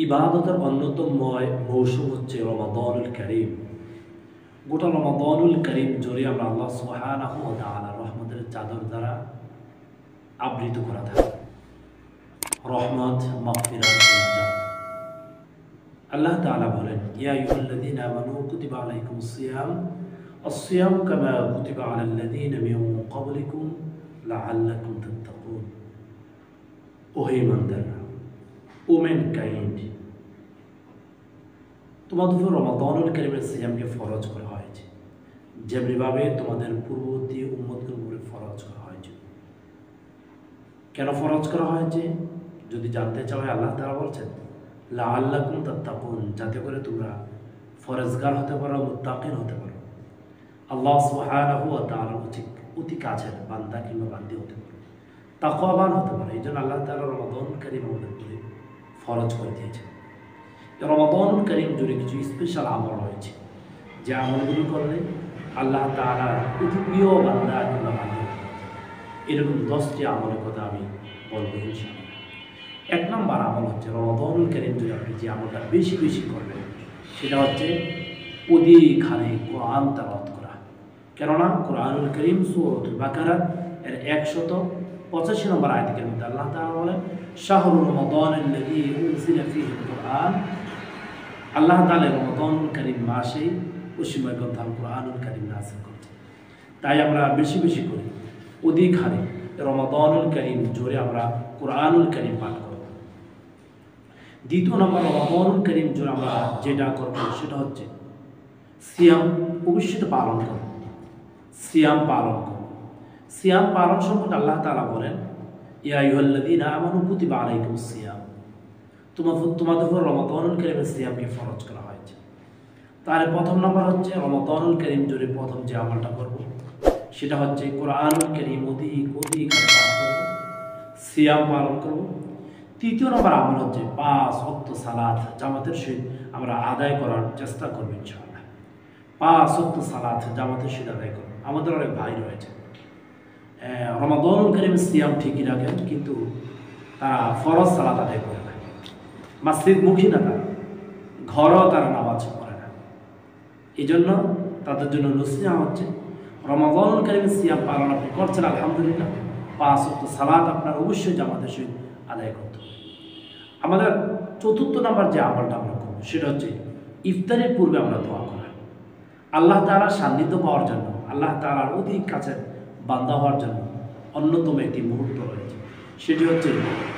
ইবাদতের অন্যতম মৌসুম হচ্ছে রমাদানুল কারীম। গোটা রমাদানুল কারীম জুড়ে আমরা আল্লাহ সুবহানাহু ওয়া তাআলার রহমতের চাদর দ্বারা আবৃত করা থাকে। রহমত, মাগফিরাত, জান্নাত। আল্লাহ তাআলা বলেন, ইয়া আইয়ুহাল্লাযীনা আমানু কুতিবা আলাইকুমুস সিয়াম আস-সিয়াম কামা কুতিবা আলাল্লাযীনা মিন ক্বাবলিকুম লাআল্লাকুম তাত্তাকুন। ও হে ইমানদাররা, ও ম্যানকাইন্ড, তোমাদের উপর রমাদানুল কারীমের সিয়ামকে ফরজ করা হয়েছে, যেমনিভাবে তোমাদের পূর্ববর্তী উম্মতের উপরে ফরজ করা হয়েছে। কেন ফরজ করা হয়েছে যদি জানতে চাও, আল্লাহ তাআলা বলছেন লাআল্লাকুম তাত্তাকুন, যাতে করে তোমরা ফরজগার হতে পারো, মুত্তাকিন হতে পারো, আল্লাহ সুবহানাহু ওয়া তাআলার অতি কাছের বান্দা কিংবা বান্দি হতে পারো, তাকওয়াবান হতে পারে। এই জন্য আল্লাহ তাআলা রমাদানুল কারীম আমাদের উপরে ফরজ করে দিয়েছে। রমাদানুল কারীম জুড়ে কিছু স্পেশাল আমল রয়েছে, যে আমলগুলো করলে আল্লাহ তাআলার অতি প্রিয় বান্দা কিংবা বান্দি। এরকম 10টি আমলের কথা আমি বলবো ইনশাআল্লাহ। 1 নম্বর আমল হচ্ছে রমাদানুল কারীম জুড়ে আপনি যে আমলটা বেশি বেশি করবেন, সেটা হচ্ছে অধিকহারে কোরআন তেলাওয়াত করা। কেননা কোরআনুল কারীম সূরাতুল বাকারা এর 185 নম্বর আয়াতের মধ্যে আল্লাহ তাআলা বলেন, শাহরু রমাদানাল্লাযী উনজিলা ফীহিল কুরআন। আল্লাহ তাআলা রমাদানুল কারীম মাসে ওই সময়কার কোরআনুল কারীম নাযিল করছেন। তাই আমরা বেশি বেশি করি, অধিক হারে রমাদানুল কারীম জোরে আমরা কোরআনুল কারীম পাঠ করব। দ্বিতীয় নম্বর, রমাদানুল কারীম জোরে আমরা যেটা করব সেটা হচ্ছে সিয়াম অবশ্যই পালন করব। সিয়াম পালন করব। সিয়াম পালন সম্পর্কে আল্লাহ তাআলা বলেন, ইয়া আইয়ুহাল্লাযীনা আমানু কুতিবা আলাইকুমুস সিয়াম, তোমাদের উপর রমাদানুল কারীমের সিয়ামকে ফরজ করা হয়েছে। তার প্রথম নম্বর হচ্ছে রমাদানুল কারীম জুড়ে প্রথম যে আমলটা করব সেটা হচ্ছে কোরআনুল কারীম অধিক পাঠ করব, সিয়াম পালন করব। তৃতীয় নম্বর আমল হচ্ছে 5 ওয়াক্ত সালাত জামাতের সহিত আমরা আদায় করার চেষ্টা করব ইনশাআল্লাহ। 5 ওয়াক্ত সালাত জামাতের সহিত আদায় করব। আমাদের অনেক ভাই রয়েছে রমাদানুল কারীমের সিয়াম ঠিকই রাখেন, কিন্তু তারা ফরজ সালাত আদায় করে না, মসজিদমুখী না, তারা ঘরও তারা নামাজ পড়ে না। এই জন্য তাদের জন্য নসিহত হচ্ছে রমাদানুল কারীমের সিয়াম পালন আপনি করছেন, আলহামদুলিল্লাহ, 5 ওয়াক্ত সালাত আপনার অবশ্যই জামাতের সহিত আদায় করতে হবে। আমাদের চতুর্থ নম্বর যে আমলটা আমরা করব সেটা হচ্ছে ইফতারের পূর্বে আমরা দোয়া করা। আল্লাহ তাআলার সান্নিধ্য পাওয়ার জন্য, আল্লাহ তাআলার অধিক কাছে বান্দা হওয়ার জন্য অন্যতম একটি মুহূর্ত রয়েছে, সেটি হচ্ছে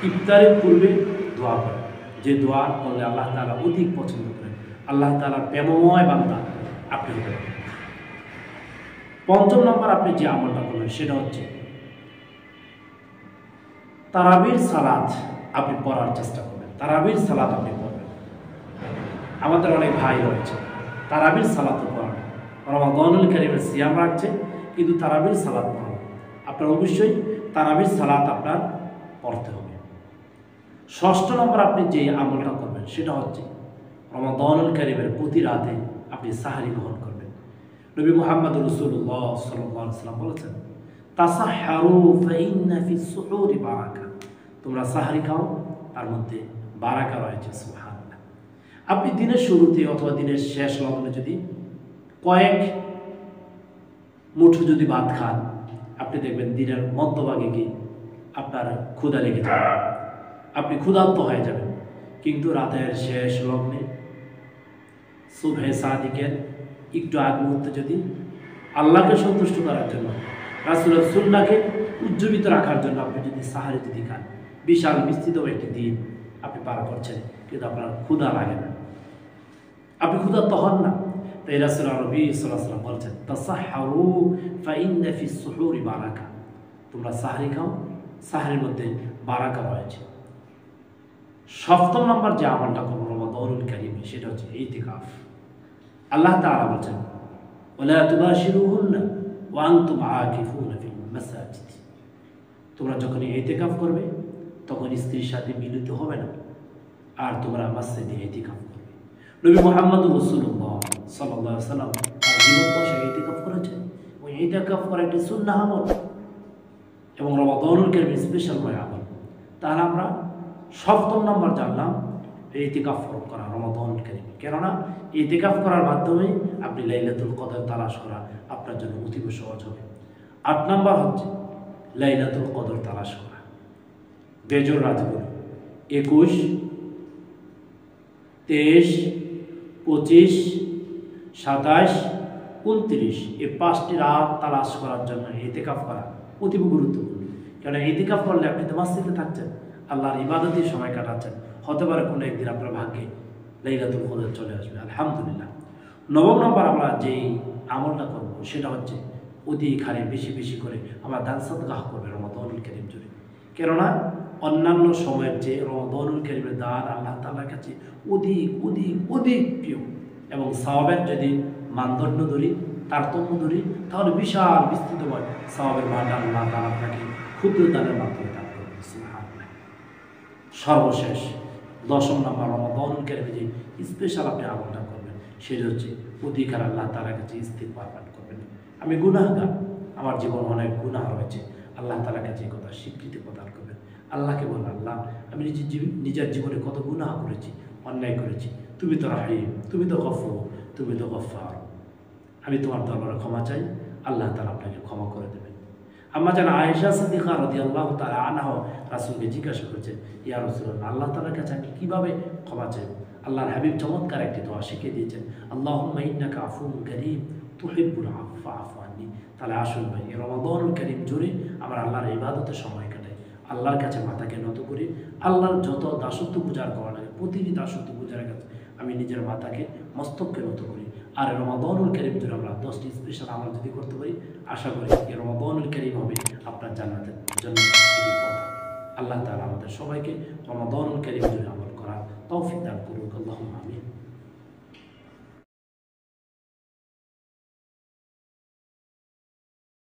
ইফতারের পূর্বে দোয়া করা। যে দোয়া করলে আল্লাহ তাআলা অধিক পছন্দ করেন, আল্লাহ তাআলার প্রেমময় বান্দা আপনি হতে পারেন। পঞ্চম নম্বর আপনি যে আমলটা করবেন সেটা হচ্ছে তারাবির সালাত আপনি পড়ার চেষ্টা করবেন। তারাবির সালাত আপনি পড়বেন। আমাদের অনেক ভাই রয়েছে তারাবির সালাত পড়েন, রমাদানুল কারীমের সিয়াম রাখছে কিন্তু তারাবির সালাত পড়েন। আপনার অবশ্যই তারাবির সালাত আপনার পড়তে হবে। ষষ্ঠ নম্বর আপনি যে আমলটা করবেন সেটা হচ্ছে রমাদানুল কারীমের প্রতি রাতে আপনি সাহরি গ্রহণ করবেন। নবী মুহাম্মদ রাসূলুল্লাহ সাল্লাল্লাহু আলাইহি ওয়াসাল্লাম বলেছেন, তাসাহহারু ফাইন্না ফিস সুহুরি বারাকা। তোমরা সাহরি খাও, তার মধ্যে বারাকা রয়েছে। সুবহানাল্লাহ। আপনি দিনের শুরুতে অথবা দিনের শেষ লগ্নে যদি কয়েক মুঠো যদি ভাত খান, আপনি দেখবেন দিনের মধ্যভাগে কি আপনার ক্ষুধা লেগে যাবে, আপনি ক্ষুধার্ত হয়ে যাবেন। কিন্তু রাতের শেষ লগ্নে সুবহে সাদিকের একটু আগ মুহূর্তে যদি আল্লাহকে সন্তুষ্ট করার জন্য, রাসূলের সুন্নাহকে উজ্জীবিত রাখার জন্য আপনি যদি সাহারি যদি খান, বিশাল বিস্তৃত একটি দিন আপনি পার করছেন, কিন্তু আপনার ক্ষুধা লাগে না, আপনি ক্ষুধার্ত হন না। তাই রাসূল নবী সাল্লাল্লাহু আলাইহি ওয়াসাল্লাম বলেছেন, তাসাহহারু ফাইন্না ফিস সুহুরি বারাকা। তোমরা সাহরি খাও, সাহরির মধ্যে বারাকা রয়েছে। সপ্তম নম্বর যে আমলটা করব রমাদানুল কারীমে সেটা হচ্ছে ইতিকাফ। আল্লাহ তাআলা বলেন, ওয়ালা তুবাশিরুহুন্না ওয়া আনতুম আকিফুনা ফিল মাসাজিদ। তোমরা যখন ইতিকাফ করবে তখন স্ত্রীর সাথে মিলিত হবে না, আর তোমরা মসজিদে ইতিকাফ করবে। নবী মুহাম্মদ রাসূলুল্লাহ সাল্লাল্লাহু আলাইহি ওয়াসাল্লাম তার জীবদ্দশায় ইতিকাফ করেছেন। ওই ইতিকাফ করা একটি সুন্নাহ আমল এবং রমাদানুল কারীমের স্পেশাল আমল। তাহলে আমরা সপ্তম নম্বর জানলাম ইতিকাফ করা রমাদানুল কারীম। কেননা ইতিকাফ করার মাধ্যমে আপনি লাইলাতুল কদর তালাশ করা আপনার জন্য অতীব সহজ হবে। 8 নাম্বার হচ্ছে লাইলাতুল কদর তালাশ করা বেজোর রাতগুলো 21, 23, 25, 27, 29 এই 5টি রাত তালাশ করার জন্য ইতিকাফ করা অতীব গুরুত্বপূর্ণ। কারণ ইতিকাফ করলে আপনি তো মসজিদে থাকছেন, আল্লাহর ইবাদতের সময় কাটাচ্ছেন। হতে পারে কোনো একদিন আপনার ভাগ্যে লাইলাতুল কদর চলে আসবে, আলহামদুলিল্লাহ। 9 নম্বর আমরা যেই আমলটা করব সেটা হচ্ছে অধিক হারে বেশি বেশি করে আমরা দান সাদকাহ করবে রমাদানুল কারীম জুড়ে। কেননা অন্যান্য সময়ের যে রমাদানুল কারীমের দান আল্লাহ তাআলার কাছে অধিক অধিক অধিক প্রিয়। এবং সওয়াবের যদি মানদণ্ড ধরি, তারতম্য ধরি, তাহলে বিশাল বিস্তৃতময় সওয়াবের ভান্ডার আল্লাহ তাআলা আপনাকে ক্ষুদ্র দানের মাধ্যমে দান করবে। সুবহানাল্লাহ। সর্বশেষ 10 নম্বর রমাদানুল কারীমে যে স্পেশাল আপনি আমলটা করবেন সেটা হচ্ছে অধিকার আল্লাহ তাআলার কাছে ইস্তিগফার পাঠ করবেন। আমি গুনাহগার, আমার জীবন অনেক গুনাহ রয়েছে, আল্লাহ তাআলার কাছে এই কথা স্বীকৃতি প্রদান করবেন। আল্লাহকে বলুন, আল্লাহ আমি নিজের জীবনে কত গুনাহ করেছি, অন্যায় করেছি, তুমি তো রাহিম, তুমি তো গফুর, তুমি তো গফফার। আমি তোমার দরবারে ক্ষমা চাই, আল্লাহ তাআলা আপনাকে ক্ষমা করে দেবেন। আম্মা জান আয়েশা সিদ্দিকা রাদিয়াল্লাহু তাআলা আনহা রাসূলকে জিজ্ঞাসা করেছেন, ইয়া রাসূলুল্লাহ, আল্লাহ তাআলার কাছে আমি কিভাবে ক্ষমা চাইব? আল্লাহর হাবিব চমৎকার একটি দোয়া শিখিয়ে দিয়েছেন, আল্লাহুম্মা ইন্নাকা আফুউন কারীম তুহিব্বুল আফওয়া ফাআফু আন্নী। তাহলে আসুন ভাই, এই রমাদানুল কারীম জুড়ে আমরা আল্লাহর ইবাদতে সময় কাটাই, আল্লাহর কাছে মাথাকে নত করি। আল্লাহর যত দাসত্ব পূজার করা লাগে প্রতিটি দাসত্ব পূজার কাছে আমি নিজের মাথাকে মস্তককে নত করি। আর রমাদানুল কারীম জুড়ে আমরা 10টি স্পেশাল আমল যদি করতে পারি, আশা করি এই রমাদানুল কারীম হবে আপনার জান্নাতের জন্য একটি পথ। আল্লাহ তাআলা আমাদের সবাইকে রমাদানুল কারীম জুড়ে আমল করার তৌফিক দান করুক। আল্লাহুম্মা আমিন।